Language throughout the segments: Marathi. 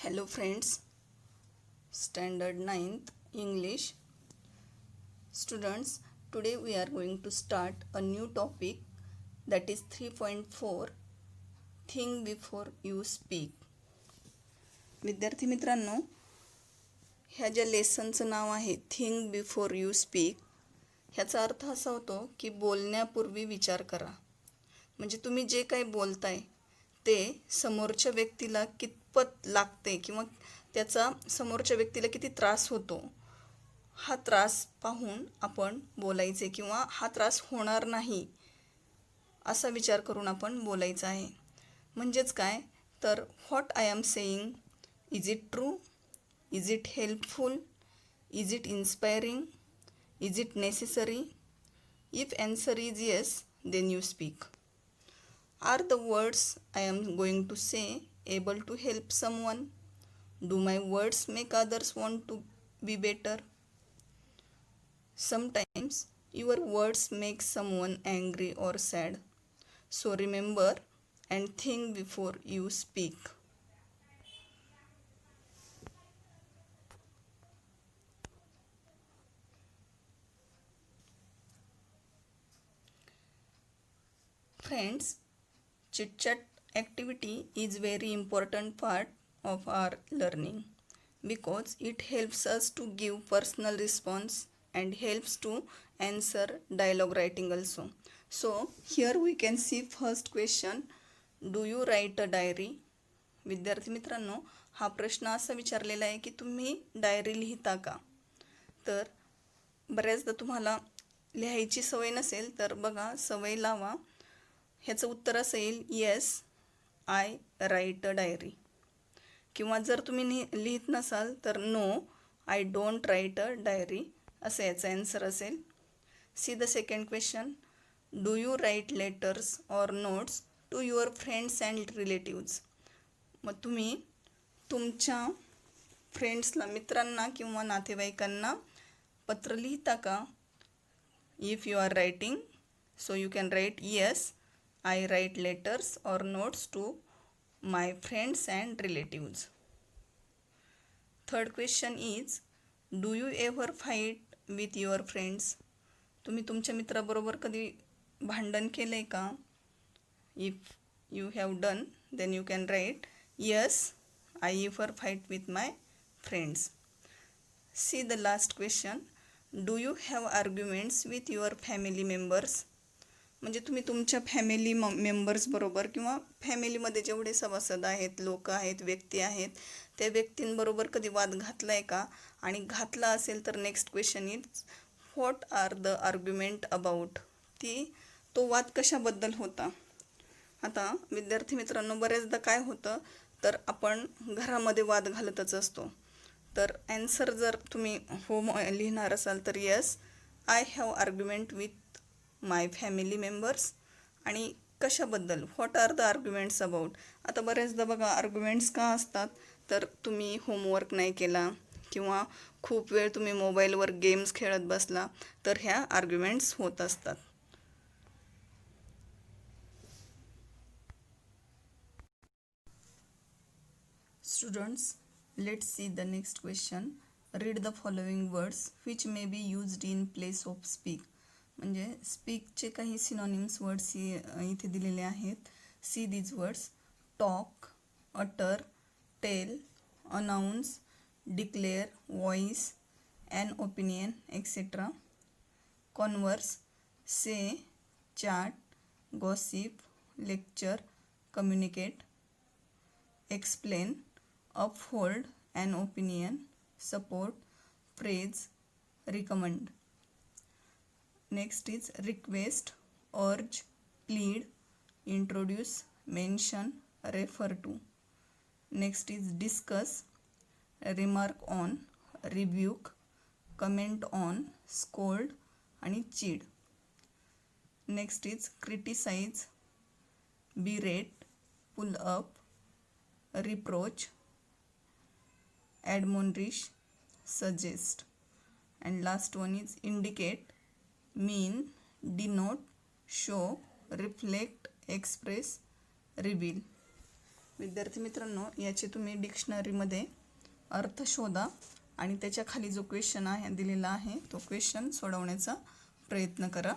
Hello friends, Standard 9th English students. Today we are going to start a new topic, that is 3.4 Think before you speak. विद्यार्थी मित्रांनो, ह्या ज्या लेसनचं नाव आहे थिंक बिफोर यू स्पीक, ह्याचा अर्थ असा होतो की बोलण्यापूर्वी विचार करा. म्हणजे तुम्ही जे काही बोलताय ते समोरच्या व्यक्तीला कितपत लागते किंवा त्याचा समोरच्या व्यक्तीला किती त्रास होतो, हा त्रास पाहून आपण बोलायचे किंवा हा त्रास होणार नाही असा विचार करून आपण बोलायचं आहे. म्हणजेच काय तर what I am saying, is it true, is it helpful, is it inspiring, is it necessary. If answer is yes, then you speak. Are the words I am going to say able to help someone? Do my words make others want to be better? Sometimes your words make someone angry or sad. So remember and think before you speak. Friends, chit chat activity is very important part of our learning because it helps us to give personal response and helps to answer dialogue writing also. So here we can see first question, do you write a diary? विद्यार्थी मित्रांनो, हा प्रश्न असा विचारलेला आहे की तुम्ही डायरी लिहिता का. तर बऱ्याचदा तुम्हाला लिहायची सवय नसेल तर बघा, सवय लावा. ह्याचं उत्तर असं येईल, yes I write a diary. किंवा जर तुम्ही लिहित नसाल तर no I don't write a diary असं याचं ॲन्सर असेल. See the second question, do you write letters or notes to your friends and relatives? मग तुम्ही तुमच्या फ्रेंड्सला, मित्रांना किंवा नातेवाईकांना पत्र लिहिता का? If you are writing, so you can write yes I write letters or notes to my friends and relatives. Third question is, do you ever fight with your friends? तुम्ही तुमच्या मित्राबरोबर कधी भांडण केले का? If you have done, then you can write yes, I ever fight with my friends. See the last question, do you have arguments with your family members? म्हणजे तुम्ही तुमच्या फॅमिली मेंबर्सबरोबर किंवा फॅमिलीमध्ये जेवढे सभासद आहेत, लोक आहेत, व्यक्ती आहेत, त्या व्यक्तींबरोबर कधी वाद घातला आहे का? आणि घातला असेल तर next question is, what are the argument about? तो वाद कशाबद्दल होता? आता विद्यार्थी मित्रांनो, बऱ्याचदा काय होतं तर आपण घरामध्ये वाद घालतच असतो. तर ॲन्सर जर तुम्ही हो लिहिणार असाल तर yes I have argument with my family members. आणि कशाबद्दल, what are the arguments about? आता बऱ्याचदा बघा, आर्ग्युमेंट्स का असतात तर तुम्ही होमवर्क नाही केला किंवा खूप वेळ तुम्ही मोबाईलवर गेम्स खेळत बसला तर ह्या आर्ग्युमेंट्स होत असतात. Students, let's see the next question. Read the following words which may be used in place of speak. म्हणजे स्पीकचे काही सिनॉनिम्स वर्ड्स इथे दिलेले आहेत. See these words, talk, utter, tell, announce, declare, voice, an opinion, etcetera. Converse, say, chat, gossip, lecture, communicate. Explain, uphold an opinion, support, praise, recommend. Next is request, urge, plead, introduce, mention, refer to. Next is discuss, remark on, rebuke, comment on, scold आणि chid. Next is criticize, berate, pull up, reproach, admonish, suggest. And last one is indicate, mean, denote, show, reflect, express, reveal. विद्यार्थी मित्रांनो, याचे तुम्ही डिक्शनरीमध्ये अर्थ शोधा आणि त्याच्या खाली जो क्वेश्चन आहे दिलेला आहे तो क्वेश्चन सोडवण्याचा प्रयत्न करा.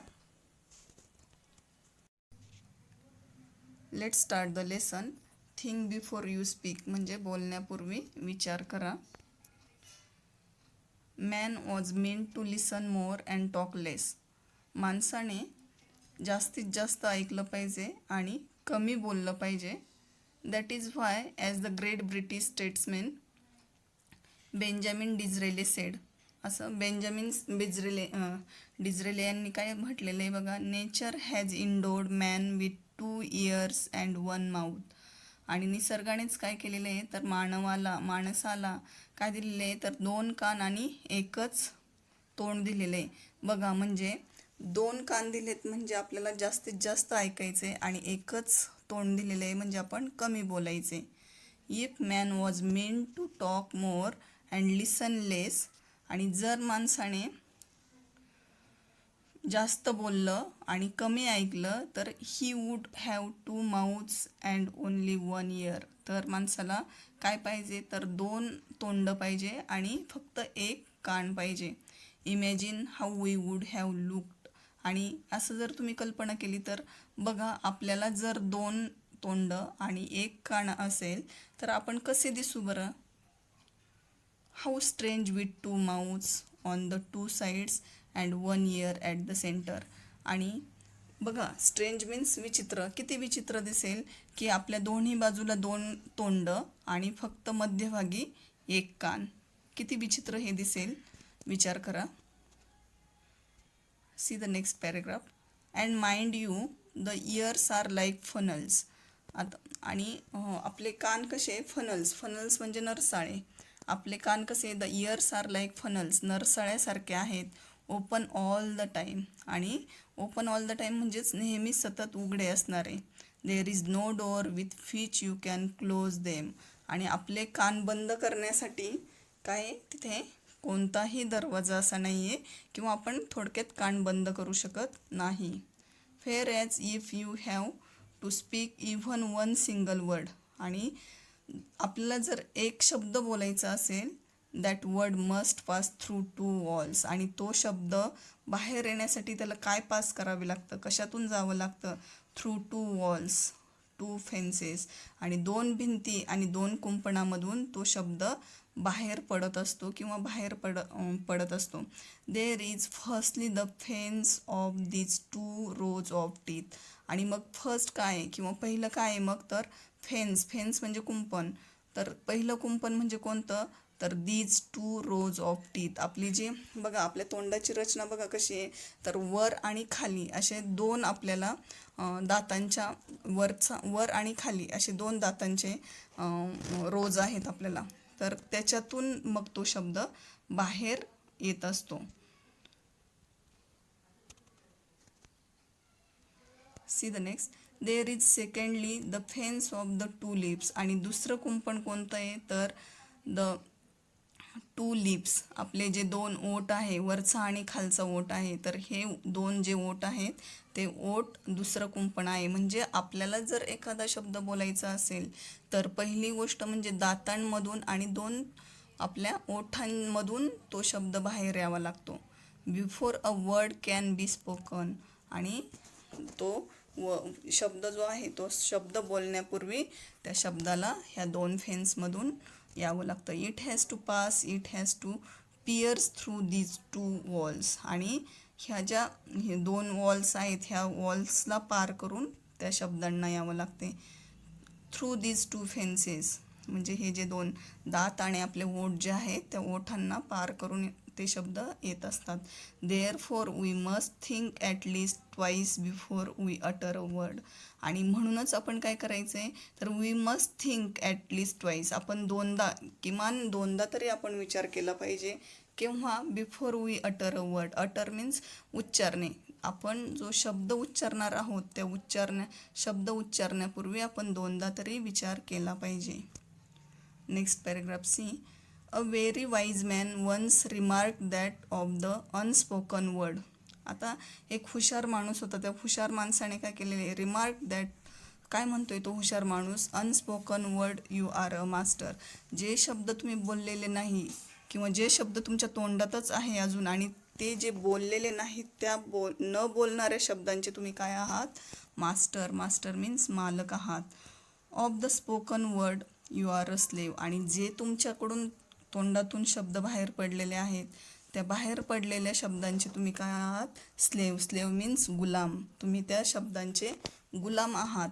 Let's start the lesson. Think before you speak म्हणजे बोलण्यापूर्वी विचार करा. Man was meant to listen more and talk less. माणसाने जास्तीत जास्त ऐकलं पाहिजे आणि कमी बोललं पाहिजे. That is why as the great British statesman Benjamin Disraeli said. असं बेंजामिन डिझरेले यांनी काय म्हटलेलं आहे बघा. Nature has endowed man with 2 ears and 1 mouth. आणि निसर्गानेच काय केलेलं आहे तर माणसाला काय दिलेलं आहे तर 2 कान आणि एकच तोंड दिलेलं आहे बघा. म्हणजे 2 कान दिलेत म्हणजे आपल्याला जास्तीत जास्त ऐकायचे आणि एकच तोंड दिलेलं आहे म्हणजे आपण कमी बोलायचे. If man was meant to talk more and listen less. आणि जर माणसाने जास्त बोललं आणि कमी ऐकलं तर he would have 2 mouths and only 1 ear. तर माणसाला काय पाहिजे तर 2 तोंड पाहिजे आणि फक्त 1 कान पाहिजे. Imagine how we would have looked. आणि असं जर तुम्ही कल्पना केली तर बघा, आपल्याला जर 2 तोंड आणि 1 कान असेल तर आपण कसे दिसू बरं. How strange with 2 mouths on the 2 sides and 1 ear at the centre. आणि बघा, स्ट्रेंज मीन्स विचित्र. किती विचित्र दिसेल की आपल्या दोन्ही बाजूला 2 तोंड आणि फक्त मध्यभागी 1 कान. किती विचित्र हे दिसेल, विचार करा. See the next paragraph. And mind you the ears are like funnels. आता आणि आपले कान कसे फनल्स म्हणजे नरसाळे. आपले कान कसे the ears are like funnels नरसाळ्यासारखे आहेत. Open all the time. आणि ओपन ऑल द टाईम म्हणजेच नेहमी सतत उघडे असणारे. There is no door with which you can close them. आणि आपले कान बंद करण्यासाठी काय तिथे कोणताही दरवाजा असा नाही आहे किंवा आपण थोडक्यात कान बंद करू शकत नाही. Fair as if you have to speak even 1 single word. आणि आपल्याला जर एक शब्द बोलायचा असेल that word must pass through 2 walls. आणि तो शब्द बाहेर येण्यासाठी त्याला काय पास करावे लागतं, कशातून जावं लागतं, थ्रू 2 walls 2 fences. आणि 2 भिंती आणि 2 कुंपणामधून तो शब्द बाहेर पडत असतो किंवा बाहेर पडत असतो. There is firstly the fence of these 2 rows of teeth. आणि मग फर्स्ट काय आहे किंवा पहिलं काय आहे मग तर फेन्स म्हणजे कुंपण. तर पहिलं कुंपण म्हणजे कोणतं तर दीज 2 rows ऑफ टीथ. आपली जी बघा आपल्या तोंडाची रचना बघा कशी आहे तर वर आणि खाली असे 2 आपल्याला दातांच्या वर आणि खाली असे 2 दातांचे रोज आहेत आपल्याला. तर त्याच्यातून मग तो शब्द बाहेर येत असतो. See the next. There is secondly the fence of the 2 lips. आणि दुसरं कुंपण कोणतं आहे तर द 2 lips. आपले जे 2 ओठ आहे, वरचा आणि खालचा ओठ आहे, तर हे 2 जे ओठ आहेत ते ओठ दुसरं कुंपण आहे. म्हणजे आपल्याला जर एखादा शब्द बोलायचा असेल तर पहिली गोष्ट म्हणजे दातांमधून आणि 2 आपल्या ओठांमधून तो शब्द बाहेर यावा लागतो. Before a word can be spoken. आणि तो शब्द जो आहे तो शब्द बोलण्यापूर्वी त्या शब्दाला ह्या 2 फेन्समधून यावं लागतं. It has to pierce through these 2 walls. आणि ह्या ज्या 2 walls आहेत ह्या वॉल्सला पार करून त्या शब्दांना यावं लागते. थ्रू दीज 2 fences म्हणजे हे जे 2 दात आणि आपले ओठ जे आहेत त्या ओठांना पार करून ते शब्द येत असतात. Therefore we must think at least twice before we utter a word. आणि म्हणूनच आपण काय करायचं आहे तर we must think at least twice. आपण किमान 2दा तरी आपण विचार केला पाहिजे. केव्हा before we utter a word. Utter means उच्चारणे. आपण जो शब्द उच्चारणार आहोत त्या शब्द उच्चारण्यापूर्वी आपण 2दा तरी विचार केला पाहिजे. Next paragraph see. A very wise man once remark that of the unspoken word. आता एक हुशार माणूस होता. त्या हुशार माणसाने काय केलेले रिमार्क दॅट काय म्हणतोय तो हुशार माणूस, unspoken word you are a master. जे शब्द तुम्ही बोललेले नाही किंवा जे शब्द तुमच्या तोंडातच आहे अजून आणि ते जे बोललेले नाहीत त्या न बोलणाऱ्या शब्दांचे तुम्ही काय आहात, मास्टर. मास्टर मीन्स मालक आहात. Of the spoken word you are a slave. आणि जे तुमच्याकडून तोंडातून शब्द बाहेर पडलेले आहेत त्या बाहेर पडलेल्या शब्दांचे तुम्ही काय आहात, स्लेव. स्लेव मीन्स गुलाम. तुम्ही त्या शब्दांचे गुलाम आहात.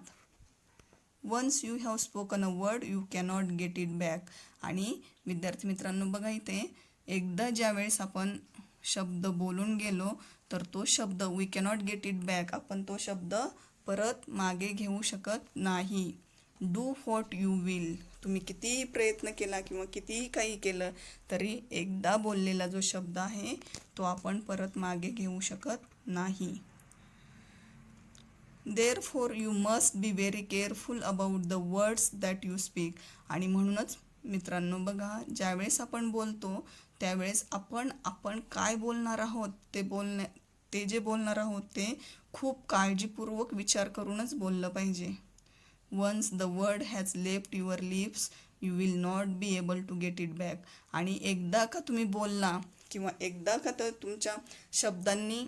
Once you have spoken a word you cannot get it back. आणि विद्यार्थी मित्रांनो बघा इथे, एकदा ज्या वेळेस आपण शब्द बोलून गेलो तर तो शब्द we cannot get it back, आपण तो शब्द परत मागे घेऊ शकत नाही. Do what you will. तुम्ही कितीही प्रयत्न केला किंवा कितीही काही केलं तरी एकदा बोललेला जो शब्द आहे तो आपण परत मागे घेऊ शकत नाही. Therefore you must be very careful about the words that you speak. आणि म्हणूनच मित्रांनो बघा, ज्यावेळेस आपण बोलतो त्यावेळेस आपण काय बोलणार आहोत ते जे बोलणार आहोत ते खूप काळजीपूर्वक विचार करूनच बोललं पाहिजे. Once the word has left your lips you will not be able to get it back. आणि एकदा का तुम्ही बोलला किंवा एकदा का तर तुमच्या शब्दांनी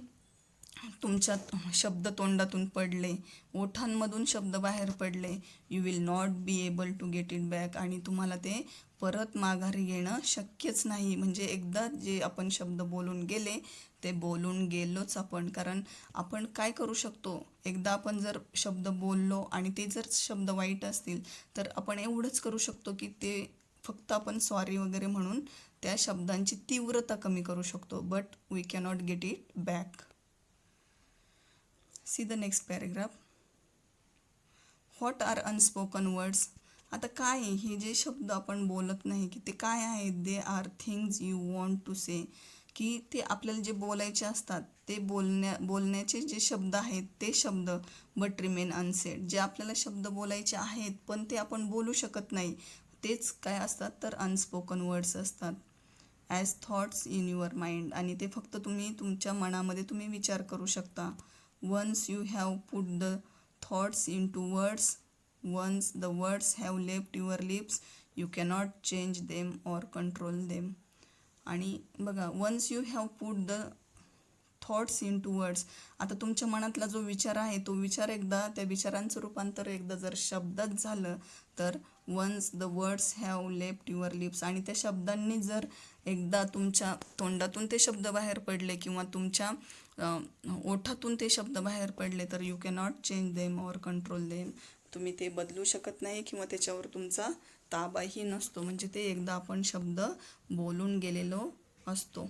तुमच्या शब्द तोंडातून पडले, ओठांमधून शब्द बाहेर पडले, you will not be able to get it back. आणि तुम्हाला ते परत माघारी घेणं शक्यच नाही. म्हणजे एकदा जे आपण शब्द बोलून गेले ते बोलून गेलोच आपण. कारण आपण काय करू शकतो, एकदा आपण जर शब्द बोललो आणि ते जर शब्द वाईट असतील तर आपण एवढंच करू शकतो की ते फक्त आपण सॉरी वगैरे म्हणून त्या शब्दांची तीव्रता कमी करू शकतो. But we cannot get it back. See the next paragraph. What are unspoken words. आता काय हे जे शब्द आपण बोलत नाही की ते काय आहेत, they are things you want to say. की ते आपल्याला जे बोलायचे असतात ते बोलण्याचे जे शब्द आहेत ते शब्द, बट रिमेन अनसेड. जे आपल्याला शब्द बोलायचे आहेत पण ते आपण बोलू शकत नाही तेच काय असतात तर अनस्पोकन वर्ड्स असतात. As thoughts in your mind. आणि ते फक्त तुम्ही तुमच्या मनामध्ये तुम्ही विचार करू शकता. Once you have put the thoughts into words, once the words have left your lips, you cannot change them or control them. आणि बघा, once you have put the thoughts into words. आता तुमच्या मनातला जो विचार आहे तो विचार एकदा त्या विचारांचं रूपांतर एकदा जर शब्दात झालं तर once the words have left your lips. आणि त्या शब्दांनी जर एकदा तुमच्या तोंडातून ते शब्द बाहेर पडले किंवा तुमच्या ओठातून ते शब्द बाहेर पडले तर you cannot change them or control them. तुम्ही ते बदलू शकत नाही किंवा त्याच्यावर तुमचा ताबाही नसतो. म्हणजे ते एकदा आपण शब्द बोलून गेलेलो असतो.